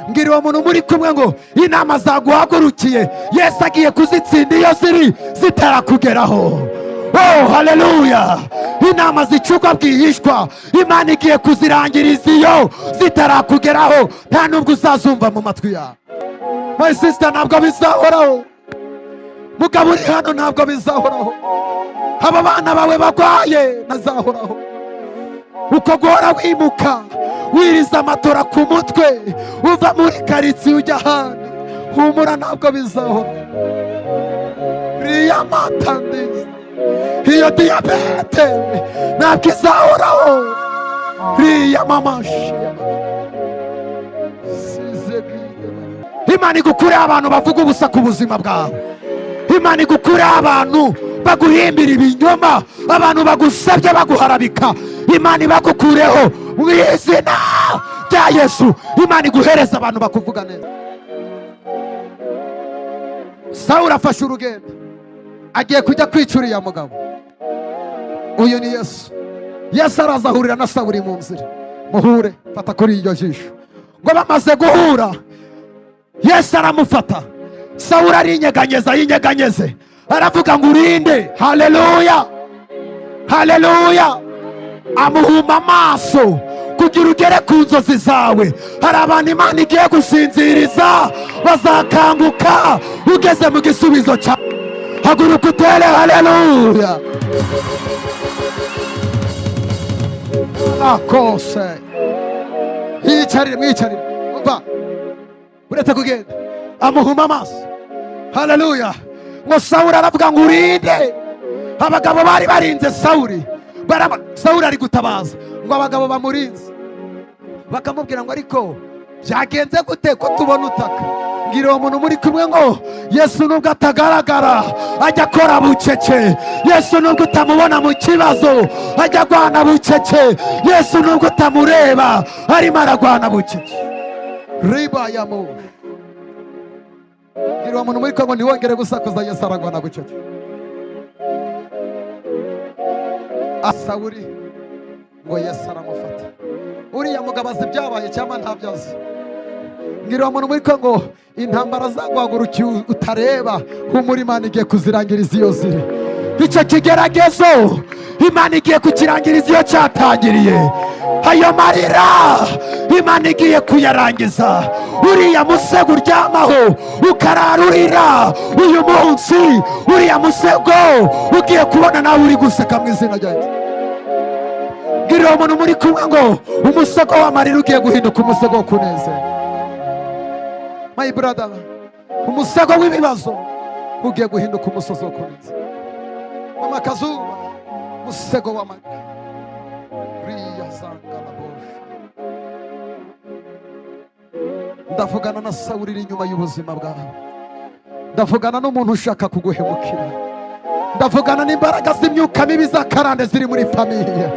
Ngira uwo muntu muri kumwe ngo inama zaguhagurukiye Yesu agiye kuzitsinda iyo ziri zitarakugeraho. Oh haleluya. Inama zicugwa bwihishwa Imana igiye kuzirangiriza iyo zitarakugeraho, nta nubwo uzazumva mu matwi yawe. My sister, ntabwo bizahoraho. Mugabo uri hano, ntabwo bizahoraho. Aba bana bawe bagwaye ntazahoraho. Uko guhora wimuka wiriza amatora ku mutwe uva muri karitsiye ujya ahandi, humura ntabwo bizahora. Riya matandiza iyo diyabete ntabwo izahoraho. Riya mamashi Imana igukure abantu bavuga ubusa ku buzima bwawe. Imana igukure abantu baguhimbira ibinyoma, abantu bagusabye baguharabika. Imana ibagukureho mu izina rya Yesu. Imana iguhereza abantu bakuvuga neza. Sawuli afashe urugendo agiye kujya kwica uriya mugabo. Uyu ni Yesu. Yesu arazahurira na Sawuli mu nzira, muhure fata kuri iryo jisho. Ngo bamaze guhura Yesu aramufata. Sawuli arinyeganyeza yinyeganyeze, aravuga ngo urinde. Haleluya, haleluya. Amuhuma amaso kugira ugere ku nzozi zawe. Hari abantu Imana igiye gusinziriza bazakanguka ugeze mu gisubizo cyawe. Haguruka utere haleluya. Akose yicarire, mwicarire, umva uretse kugenda. Amuhuma amaso. Haleluya. Ngo Sawuli aravuga ngo urinde. Abagabo bari barinze Sawuli. Sawuli ari gutabaza ngo abagabo bamurinze, bakamubwira ngo ariko byagenze gute ko tubona utaka? Ngira uwo muntu muri kumwe ngo Yesu nubwo atagaragara ajya akora bucece. Yesu nubwo utamubona mu kibazo ajya agwana bucece. Yesu nubwo utamureba arimo aragwana bucece. Riba ya mu. Ngira uwo muntu muri kumwe ngo ntiwongere gusakuza, Yesu aragwana bucece. Sawuli ngo Yesu aramufata. Uriya mugabo azi byabaye cyangwa ntabyazi? Ngira umuntu muri ko ngo intambara zaguhagurukiye utareba, humura Imana igiye kuzirangiriza iyo ziri. Icyo kigeragezo Imana igiye kukirangiriza iyo cyatangiriye. Ayo marira Imana igiye kuyarangiza. Uriya musego uryamaho ukararurira uyu munsi, uriya musego ugiye kubona nawe uri guseka mu izina rya Yesu. Ngira umuntu muri kumwe ngo umusego w'amarira ugiye guhinduka umusego wo kunezera. My brother, umusego w'ibibazo ugiye guhinduka umusozi wo kunezera. Mama Kazuba, umusego w'amarira. Riya zangala bosha. Ndavugana na Sawuli iri inyuma y'ubuzima bwawe. Ndavugana n'umuntu ushaka kuguhemukira. Ndavugana n'imbaraga z'imyuka mibi za karande ziri muri famiye.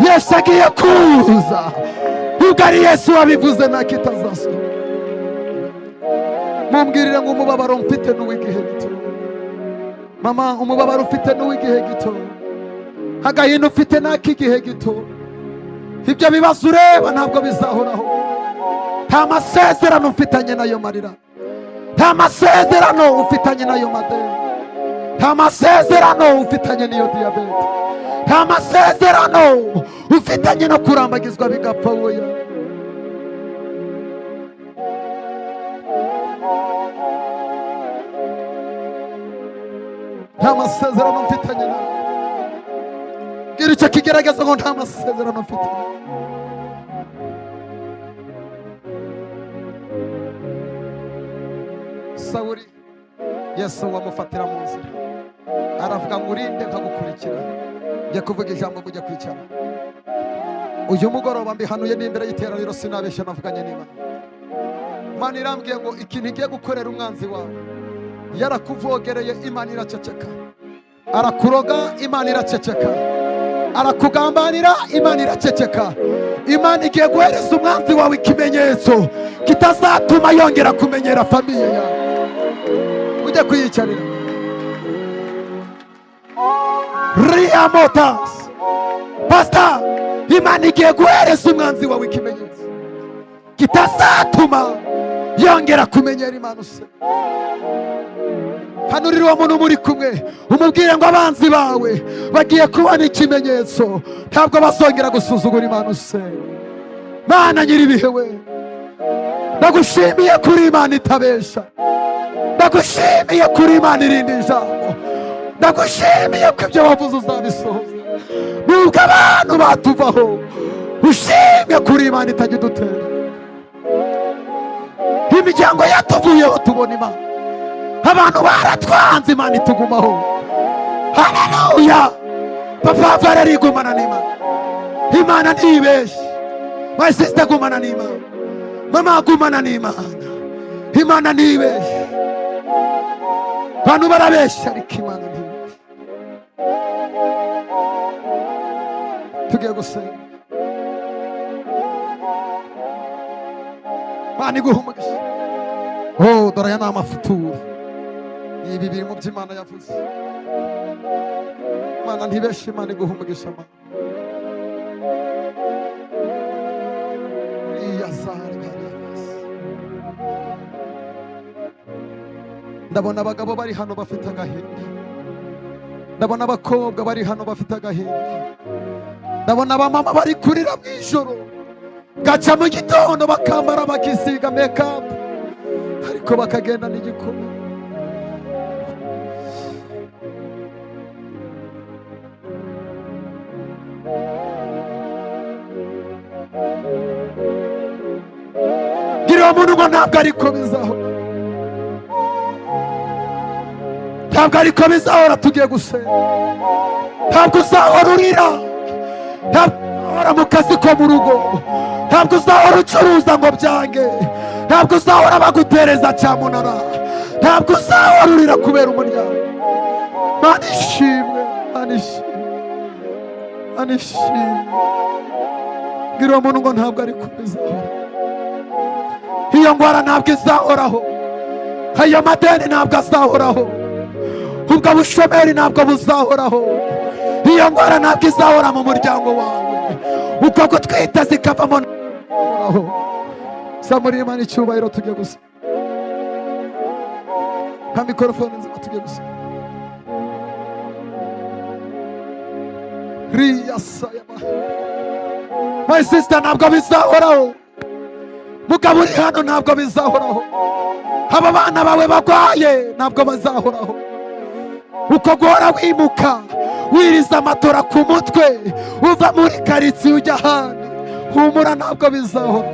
Yesu agiye kuza. Ugari Yesu wabivuze nta kitazasohoka. Mumbwirire ngo umubabaro mfite n'uw'igihe gito. Mama, umubabaro ufite n'uw'igihe gito. Agahinda ufite n'ak'igihe gito. Ibyo bibazo ureba ntabwo bizahoraho. Nta masezerano ufitanye nayo marira. Nta masezerano ufitanye nayo madeni. Nta masezerano ufitanye n'iyo diyabete. Nta masezerano ufitanye no kurambagizwa bigapfa woya. Nta masezerano mfitanye nawe. Gira icyo kigerageza ngo nta masezerano mfitanye. Sawuli Yesu wamufatira mu nzira, aravuga ngo urinde nkagukurikira. Njye kuvuga ijambo mujya kwicara. Uyu mugoroba mbihanuye n'imbere y'iteraniro, sinabeshya navuganye n'Imana. Imana irambwiye ngo ikintu igiye gukorera umwanzi wawe. Yarakuvogereye, Imana iraceceka. Arakuroga, Imana iraceceka. Arakugambanira, Imana iraceceka. Imana igiye guhereza umwanzi wawe ikimenyetso kitazatuma yongera kumenyera famiye yawe. Ujye kuyicarira. Ria Motors Pastor, Imana igiye guhereza umwanzi wawe ikimenyetso kitazatuma yongera kumenyera Imana usenga. Hanurira uwo muntu muri kumwe umubwire ngo abanzi bawe bagiye kubona ikimenyetso, ntabwo bazongera gusuzugura Imana usenga. Mana nyiribihe we, ndagushimiye kuri Imana itabesha, ndagushimiye kuri Imana irinda ijambo, ndagushimiye ko ibyo wavuze uzabisohoza nubwo abantu batuvaho. Ushimye kuri Imana itajya idutera, imiryango yatuvuyeho tubona Imana, abantu baratwanze Imana itugumaho. Haleluya. Papa Valeri gumana n'Imana, Imana ntibeshye. My sister gumana n'Imana, mama gumana n'Imana, Imana ntibeshye. Abantu barabeshya ariko Imana ntibeshye. Tugiye gusenga. Mana iguhe umugisha. Oh, dore aya ni amafutura, ibi biri mu byo Imana yavuze. Mana ntibeshye, Imana iguhe umugisha. Ndabona abagabo bari hano bafite agahinda, ndabona abakobwa bari hano bafite agahinda, ndabona abamama bari kurira mu ijoro, gaca mu gitondo bakambara bakisiga makeup ariko bakagenda n'igikoma. Gira umuntu ngo ntabwo ariko bizaho, ntabwo ariko bizahora. Tugiye gusenga. Ntabwo uzahora urira, ntabwo uzahora mu kazi ko mu rugo, ntabwo uzahora ucuruza ngo byange, ntabwo uzahora bagutereza cyamunara, ntabwo uzahora urira kubera umuryango. Mana ishimwe, Mana ishimwe, Mana ishimwe. Gira uwo muntu ngo ntabwo ariko bizahora. Iyo ngwara ntabwo izahoraho, ayo madeni ntabwo azahoraho, ubwo bushomeri ntabwo buzahoraho, iyo ngwara ntabwo izahora mu muryango wawe, uko gutwita zikavamo naho. Samurira Imana icyubahiro. Tugiye gusa nka mikorofone nzima, tugiye gusa. My sister, ntabwo bizahoraho. Mugabo uri hano, ntabwo bizahoraho. Aba bana bawe bagwaye ntabwo bazahoraho. Uko guhora wimuka wiriza amatora ku mutwe uva muri karitsiye ujya ahandi, humura ntabwo bizahora.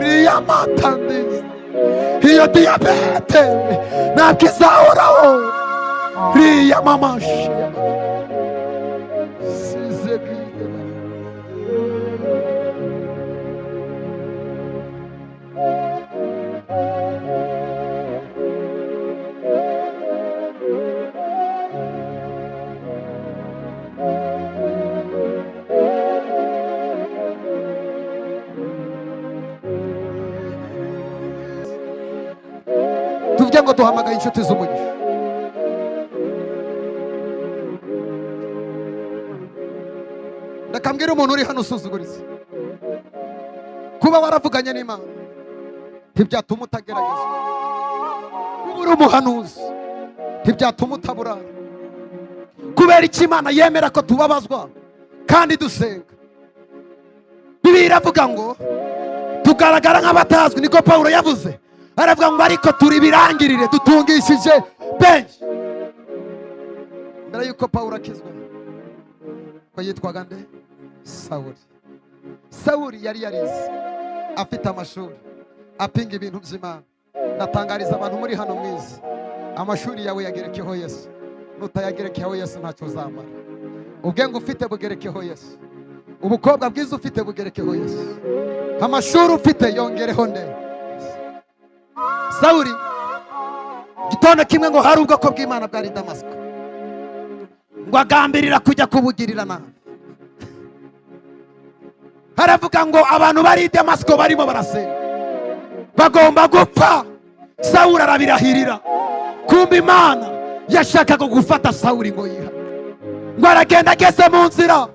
Riya matandi, iyo diyabete ntabwo izahoraho. Riya mamashi tuvuge ngo duhamagaye inshuti z'umugisha. Ndakambwira umuntu uri hano usuzuguritse, kuba waravuganye n'Imana ntibyatuma utageragezwa, kuba uri umuhanuzi ntibyatuma utaburara. Kubera iki Imana yemera ko tubabazwa kandi dusenga? Bibiliya iravuga ngo tugaragara nk'abatazwi, niko Pawulo yavuze. Aravuga ngo ariko turi birangirire, dutungishije benshi. Mbere yuko Pawulo akizwa, ko yitwaga nde? Sawuli. Sawuli yari yarize, afite amashuri, apinga ibintu by'Imana. Ndatangariza abantu muri hano mwiza, amashuri yawe yagerekeho Yesu. Nutayagerekeho Yesu ntacyo uzamara. Ubwenge ufite bugerekeho Yesu, ubukobwa bwiza ufite bugerekeho Yesu, amashuri ufite yongereho nde. Sawuli gitondo kimwe ngo hari ubwoko bw'Imana bwari Damasiko, ngo agambirira kujya kubugirira nabi. Haravuga ngo abantu bari Damasiko barimo barasenga bagomba gupfa. Sawuli arabirahirira, kumbe Imana yashakaga gufata Sawuli ngo yiha. Ngo aragenda, ageze mu nzira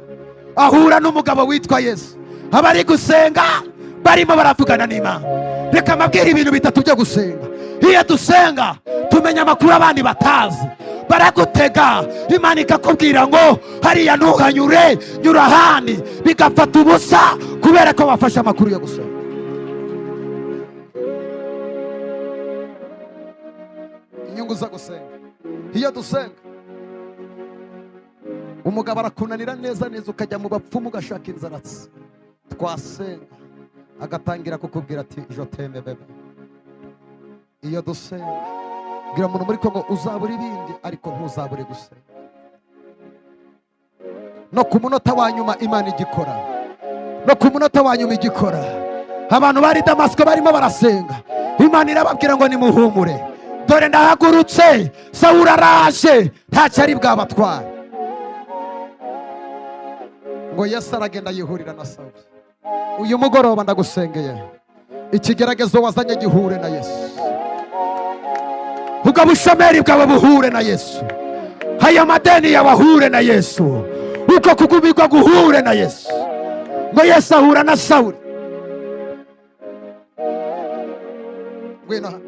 ahura n'umugabo witwa Yesu. Abari gusenga barimo baravugana n'Imana. Reka mabwire ibintu bitatu byo gusenga. Iyo dusenga tumenya amakuru abandi batazi. Baragutega Imana ikakubwira ngo hariya ntuhanyure, nyura ahandi, bigafata ubusa kubera ko wafashe amakuru yo gusenga. Inyungu za gusenga. Iyo dusenga umugabo arakunanira neza neza, ukajya mu bapfumu ugashaka inzaratsi. Twasenga agatangira kukubwira ati je t'aime bebe. Iyo dusenga gira umuntu muri Kongo uzabura ibindi ariko ntuzabure gusenga. No ku munota wa nyuma Imana igikora, no ku munota wa nyuma igikora. Abantu bari Damasiko barimo barasenga, Imana irababwira ngo nimuhumure, dore ndahagurutse, Sawuli araje, ntacyo ari bwabatwara. Ngo Yesu aragenda yihurira na Sawuli. Uyu mugoroba ndagusengeye, ikigeragezo wazanye gihure na Yesu. Ubwo bushomeri bwawe buhure na Yesu. Haya madeni yabahure na Yesu. Uko kugumirwa guhure na Yesu. Ngo Yesu ahura na Sawuli. Ngwino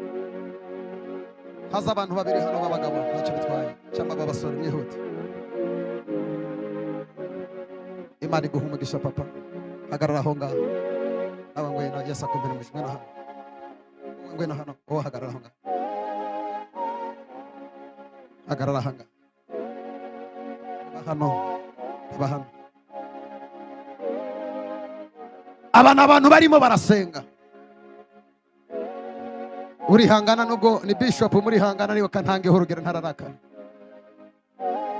haza abantu babiri hano b'abagabo ntacyo bitwaye, cyangwa babasore mwihute. Imana iguha umugisha papa. Hagarara aho ngaho. Aba ngwino Yesu akumbere umugisha. Ngwino hano. Ngwino hano. Hagarara aho ngaho. Hagarara aho ngaho. Aba hano. Aba ni abantu barimo barasenga. Urihangana nubwo ni bishop murihangana, niwe kantangeho urugero ntararakana.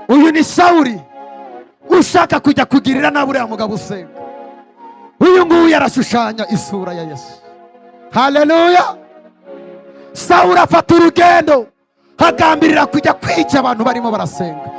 Uyu ni Sawuli ushaka kujya kugirira nabi uriya mugabo usenga. Uyu nguyu yarashushanya isura ya Yesu. Haleluya. Sawuli afata urugendo hagambirira kujya kwica abantu barimo barasenga.